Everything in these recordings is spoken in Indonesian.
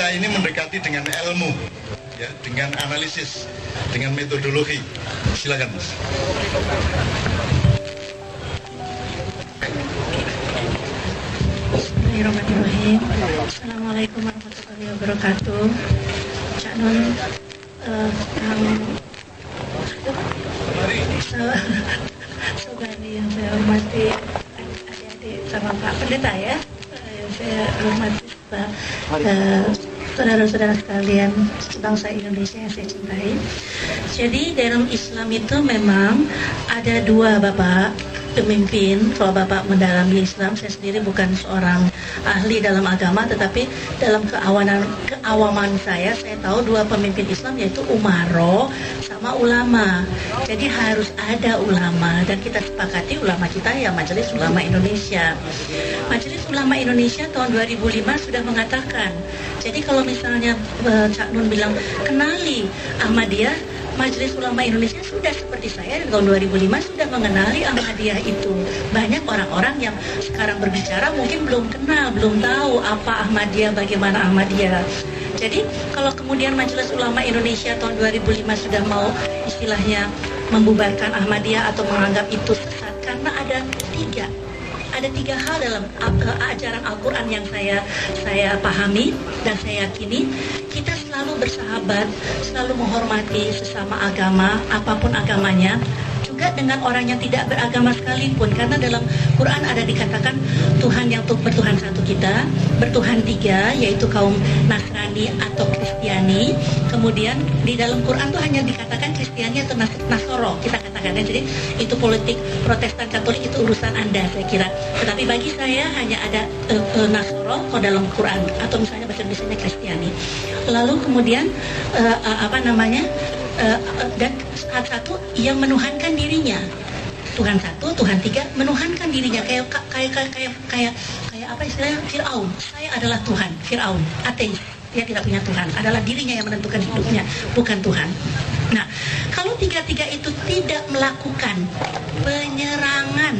kita ini mendekati dengan ilmu, ya, dengan analisis, dengan metodologi. Silakan, Mas. Bismillahirrahmanirrahim. Assalamualaikum warahmatullahi wabarakatuh. Cak Nun, saudari yang saya hormati, adik-adik sama Pak Pendeta ya, yang saya hormati, saudara-saudara sekalian bangsa Indonesia yang saya cintai. Jadi dalam Islam itu memang ada dua Bapak pemimpin. Kalau Bapak mendalami Islam, saya sendiri bukan seorang ahli dalam agama, tetapi dalam keawaman saya tahu dua pemimpin Islam, yaitu Umaro sama ulama. Jadi harus ada ulama, dan kita sepakati ulama kita ya Majelis Ulama Indonesia. Majelis Ulama Indonesia tahun 2005 sudah mengatakan, jadi kalau misalnya Cak Nun bilang kenali Ahmadiyah, Majelis Ulama Indonesia sudah seperti saya di tahun 2005 sudah mengenali Ahmadiyah itu. Banyak orang-orang yang sekarang berbicara mungkin belum kenal, belum tahu apa Ahmadiyah, bagaimana Ahmadiyah. Jadi kalau kemudian Majelis Ulama Indonesia tahun 2005 sudah mau istilahnya membubarkan Ahmadiyah atau menganggap itu sesat, karena ada tiga hal dalam ajaran Al-Quran yang saya pahami dan saya yakini. Kita selalu bersahabat, selalu menghormati sesama agama, apapun agamanya, juga dengan orang yang tidak beragama sekalipun. Karena dalam Quran ada dikatakan Tuhan yang bertuhan satu kita, bertuhan tiga, yaitu kaum Nasrani atau Kristiani. Kemudian di dalam Quran tuh hanya dikatakan Kristiani atau Nasoro, kita katakan ya. Jadi itu politik Protestan Katolik itu urusan Anda, saya kira. Tetapi bagi saya hanya ada Nasoro kalau dalam Quran, atau misalnya bahasa Indonesia Kristiani. Lalu kemudian dan satu yang menuhankan dirinya. Tuhan satu, Tuhan tiga, menuhankan dirinya kayak apa istilahnya, Fir'aun. Saya adalah Tuhan, Fir'aun, ateis. Dia tidak punya Tuhan, adalah dirinya yang menentukan hidupnya, bukan Tuhan. Nah, kalau tiga-tiga itu tidak melakukan penyerangan,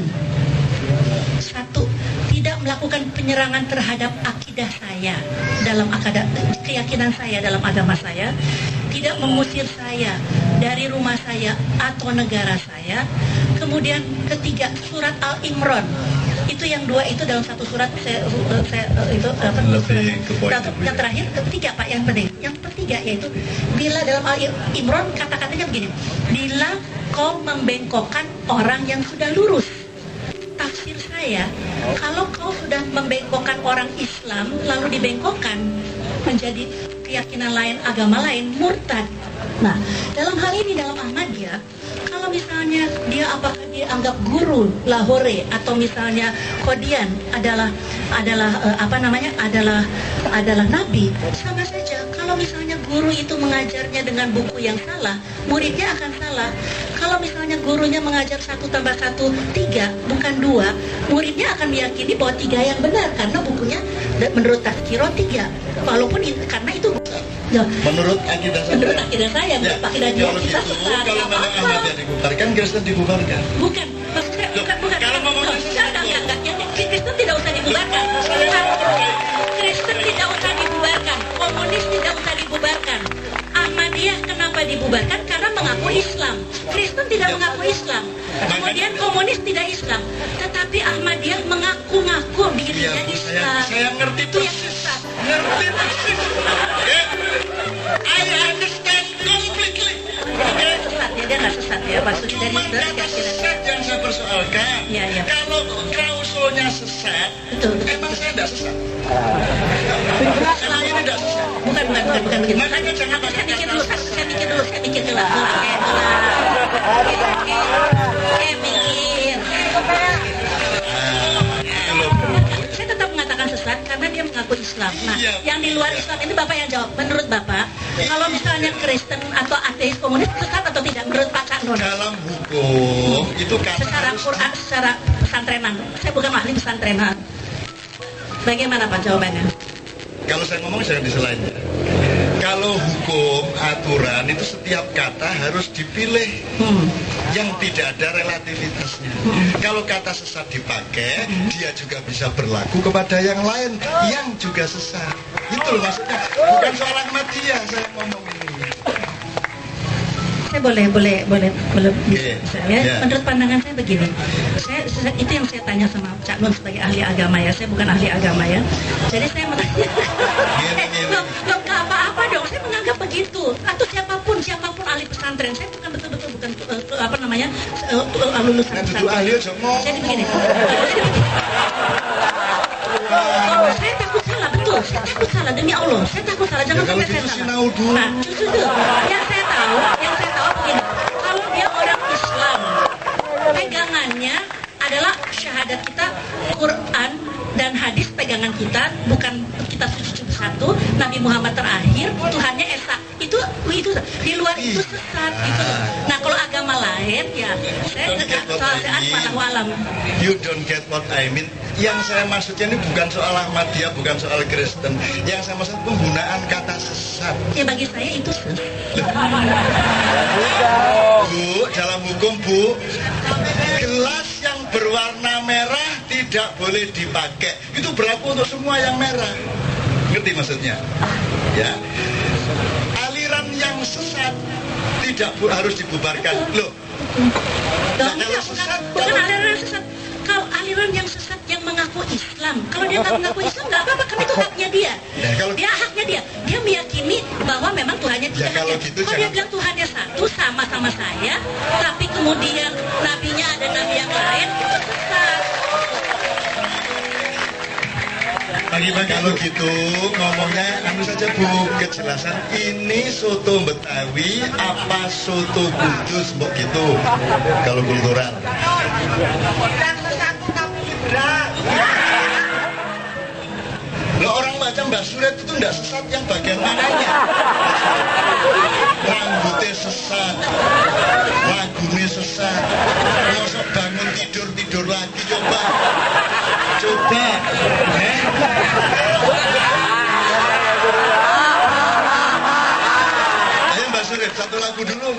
satu, tidak melakukan penyerangan terhadap akidah saya, dalam keyakinan saya dalam agama saya, tidak mengusir saya dari rumah saya atau negara saya. Kemudian ketiga, surat Al-Imran. Itu yang dua itu dalam satu surat yang terakhir, ketiga Pak, yang penting. Yang ketiga yaitu bila dalam Al-Imran kata-katanya begini, bila kau membengkokkan orang yang sudah lurus. Tafsir saya, kalau kau sudah membengkokkan orang Islam lalu dibengkokkan menjadi keyakinan lain, agama lain, murtad. Nah, dalam hal ini dalam Ahmadiyah, kalau misalnya dia apakah dia anggap guru Lahore atau misalnya Qadian adalah nabi, sama saja. Kalau misalnya guru itu mengajarnya dengan buku yang salah, muridnya akan salah. Kalau misalnya gurunya mengajar 1 + 1 3, bukan 2, muridnya akan meyakini bahwa 3 yang benar karena bukunya menurut Tazkirah 3. Walaupun karena itu ya, menurut akidah saya, menurut akidahnya kita sesat. Kalau memang Ahmadiyah dibubarkan, Kristen dibubarkan. Bukan, maksud saya bukan. Kalau ngomongnya Kristen tidak usah dibubarkan. Kristen tidak usah dibubarkan. Komunis tidak usah dibubarkan. Ahmadiyah kenapa dibubarkan? Karena mengaku Islam. Kristen tidak mengaku Islam. Kemudian komunis tidak Islam. Tetapi Ahmadiyah mengaku-ngaku dirinya Islam. Saya ngerti itu yang sesat. Ngerti persis. I understand completely. Sesat ya, dia nggak sesat ya. Maksudnya dari kata sesat yang saya persoalkan. Ya. Kalau klausulnya sesat, betul. Emang saya tidak sesat. Emang ini tidak sesat. Bukan begitu. Makanya jangan pakai Saya mikir dulu. Saya mikir. Saya tetap mengatakan sesat karena dia mengaku Islam. Nah, yang di luar Islam ini Bapak yang jawab. Menurut Bapak, kalau misalnya Kristen atau ateis komunis sesat atau tidak menurut Pak Cak Nun? Dalam hukum itu kata secara Quran, secara pesantrenan. Saya bukan ahli pesantrenan. Bagaimana Pak jawabannya? Kalau saya ngomong jangan diselain. Kalau hukum, aturan itu setiap kata harus dipilih yang tidak ada relativitasnya. Kalau kata sesat dipakai, dia juga bisa berlaku kepada yang lain yang juga sesat. Itu loh maksudnya. Bukan soal Ahmadiyah saya ngomong ini. Saya boleh bisa ya. Yeah. Menurut pandangan saya begini, saya itu yang saya tanya sama Cak Nun sebagai ahli agama ya. Saya bukan ahli agama ya. Jadi saya menanya, loh apa-apa dong. Saya menganggap begitu. Atau siapapun ahli pesantren. Saya bukan betul-betul bukan lulusan pesantren. Ahli Jadi begini. Saya takut salah, betul. Saya takut salah demi Allah. Saya takut salah. Jangan sampai saya salah. Nah, justru itu yang saya tahu begini. Kalau dia orang Islam, pegangannya adalah syahadat kita, Quran dan hadis pegangan kita, bukan kita satu, Nabi Muhammad terakhir, Tuhannya Esa. Itu di luar itu sesat itu. Nah, kalau agama lain ya saya walau alam. You don't get what I mean. Yang saya maksudnya ini bukan soal Ahmadiyah, bukan soal Kristen. Yang saya maksud penggunaan kata sesat. Ya bagi saya itu Bu, dalam hukum Bu, gelas yang berwarna merah tidak boleh dipakai. Itu berlaku untuk semua yang merah. Ngerti maksudnya? Ya. Aliran yang sesat tidak harus dibubarkan. Loh. Kalau sesat, bukan aliran yang sesat. Kalau aliran yang sesat yang mengaku Islam, kalau dia nggak mengaku Islam nggak apa-apa, kan itu haknya dia. Haknya dia meyakini bahwa memang Tuhannya tidak kalau hanya. gitu Kalau dia bilang Tuhannya satu sama saya, tapi kemudian nabinya ada nabi yang lain, itu sesat. Bagi-bagi kalau gitu ngomongnya anu saja Bu, kejelasan ini soto Betawi apa soto Kudus mbok gitu kalau kultural. Loh, orang macam Mbak Suret itu enggak sesat yang bagian mananya? Rambutnya sesat, lagunya sesat, mosok bangun tidur lagi coba. Ayo Mbak Suret, satu lagu dulu.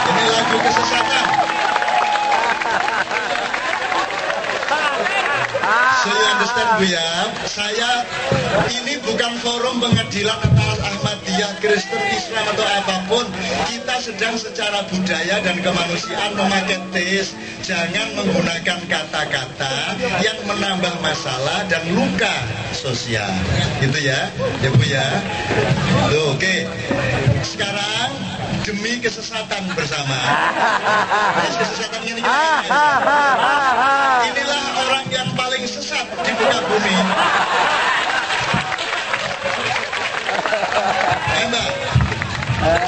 Ini lagu kesesatan. So you understand Bu ya, saya ini bukan forum pengadilan atas Ahmadiyah, Kristen, Islam atau apapun. Kita sedang secara budaya dan kemanusiaan memakai tes. Jangan menggunakan kata-kata yang menambah masalah dan luka sosial. Gitu ya, ya Bu ya. Loh, oke. Sekarang demi kesesatan bersama. Kesesatan ini. Inilah orang yang paling sesat di muka bumi. Mbak,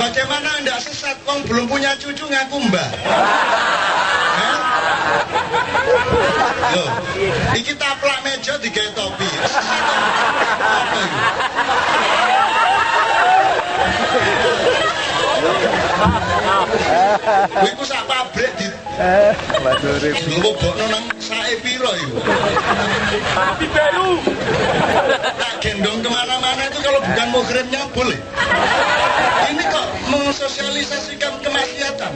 bagaimana Anda sesat? Wong belum punya cucu ngaku Mbak. Loh, iki taplak meja digawe topi. Apa itu? Kowe iku sak pabrik di Lobokno nang sae piro iku? Tapi baru. Tak gendong kemana-mana itu kalau bukan muhrimnya boleh. Ini kok mensosialisasikan kemaksiatan.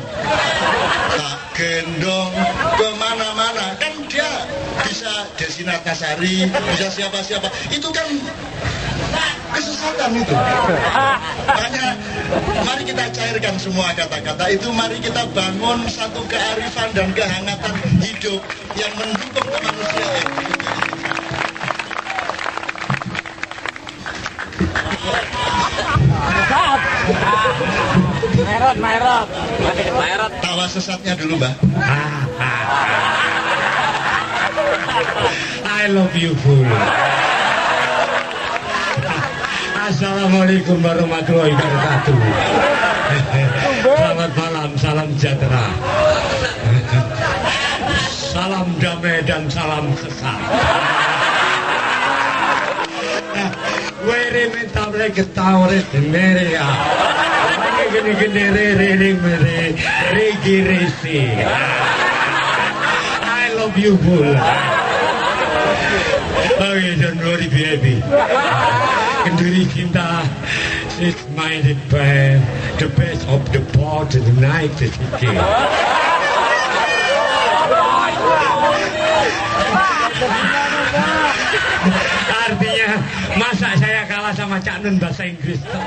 Tak gendong kemana-mana, kan dia bisa Desi Natasari, bisa siapa-siapa. Itu kan kesesatan itu. Makanya mari kita cairkan semua kata-kata itu. Mari kita bangun satu kearifan dan kehangatan hidup yang mendukung kemanusiaan. Merot. Tawa sesatnya dulu, Mbak. I love you, fool. Assalamualaikum warahmatullahi wabarakatuh. Selamat malam, salam sejahtera. Salam damai dan salam kesal. Were minta mereka tawret meria. Gini re regi. I love you, fool. Okay, don't worry, baby. Kenduri cinta is minded by the best of the part of the night that it came. Artinya masa Masa saya kalah sama Cak Nun bahasa Inggris tuh.